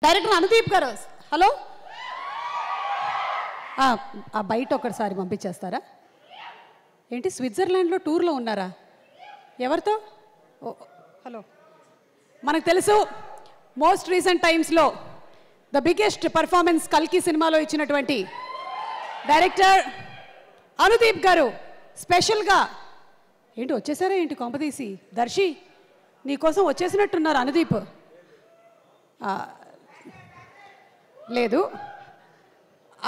Director Anudeep గారు hello ఆ బయట ఒకసారి పంపించేస్తారా ఏంటి స్విట్జర్లాండ్లో టూర్లో ఉన్నారా ఎవరితో హలో మనకు తెలుసు మోస్ట్ రీసెంట్ టైమ్స్లో ద బిగ్గెస్ట్ పర్ఫార్మెన్స్ కల్కి సినిమాలో ఇచ్చినటువంటి డైరెక్టర్ అనుదీప్ గారు స్పెషల్గా ఏంటి వచ్చేసారా ఏంటి కొంపదీసి దర్శి నీకోసం వచ్చేసినట్టున్నారు అనుదీప్ లేదు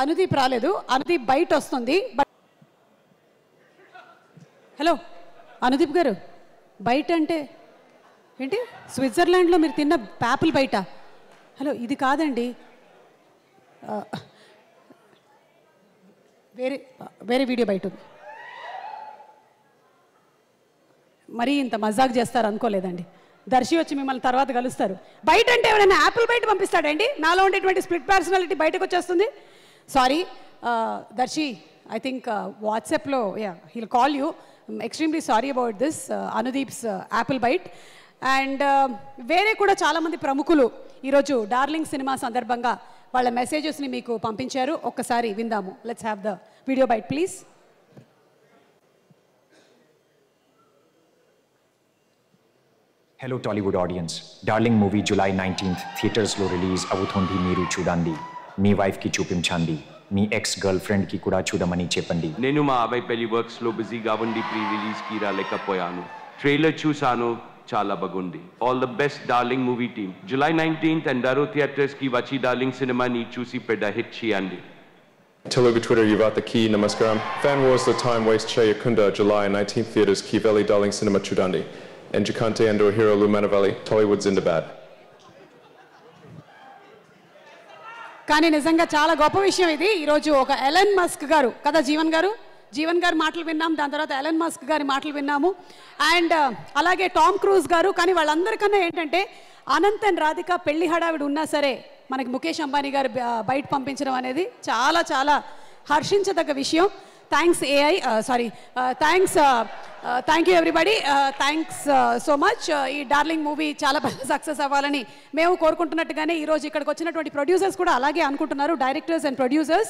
అనుదీప్ రాలేదు అనుదీప్ బయట వస్తుంది హలో అనుదీప్ గారు బయట అంటే ఏంటి స్విట్జర్లాండ్లో మీరు తిన్న ప్యాపుల్ బయట హలో ఇది కాదండి వేరే వీడియో బయట ఉంది మరీ ఇంత మజాక్ చేస్తారు అనుకోలేదండి దర్శి వచ్చి మిమ్మల్ని తర్వాత కలుస్తారు బయట అంటే ఎవరైనా యాపిల్ బయట పంపిస్తాడండి నాలో ఉండేటువంటి స్ప్లిట్ పర్సనాలిటీ బయటకు వచ్చేస్తుంది సారీ దర్శి ఐ థింక్ వాట్సాప్లో he'll call you extremely sorry about this Anudeep's apple bite and వేరే కూడా చాలామంది ప్రముఖులు ఈరోజు డార్లింగ్ సినిమా సందర్భంగా వాళ్ళ మెసేజెస్ని మీకు పంపించారు ఒక్కసారి విందాము let's have the video byte please Hello Tollywood audience. Darling movie July 19th theaters lo release avutundi meeru chudandi. Me wife ki chupinchandi. Me ex girlfriend ki kuda chudamani cheppandi. Nenu ma abai pelli works lo busy ga undi pre release ki ralekapoyanu. Trailer chusanu chala bagundi. All the best Darling movie team. July 19th and Daro theaters ki vachi Darling cinema ni chusi pedda hit cheyandi. Telugu Twitter Yuvat the key namaskaram. Fan wars the time waste Chayakunda July 19th theaters ki Valley Darling cinema chudandi. And Jacante and hero Lumanavalli, Tollywood Zindabad. కానీ నిజంగా చాలా గొప్ప విషయం ఇది ఈరోజు ఒక Elon Musk గారు కదా జీవన్ గారు మాటలు విన్నాము దాని తర్వాత ఎలన్ మస్క్ గారి మాటలు విన్నాము అండ్ అలాగే టామ్ క్రూజ్ గారు కానీ వాళ్ళందరికన్నా ఏంటంటే అనంత్ అండ్ రాధిక పెళ్లి హడావిడి ఉన్నా సరే మనకి ముఖేష్ అంబానీ గారు బయట పంపించడం అనేది చాలా చాలా హర్షించదగ్గ విషయం thanks AI thank you everybody thanks so much ఈ డార్లింగ్ మూవీ చాలా పెద్ద సక్సెస్ అవ్వాలని మేము కోరుకుంటున్నట్టుగానే ఈరోజు ఇక్కడికి వచ్చినటువంటి ప్రొడ్యూసర్స్ కూడా అలాగే అనుకుంటున్నారు డైరెక్టర్స్ అండ్ ప్రొడ్యూసర్స్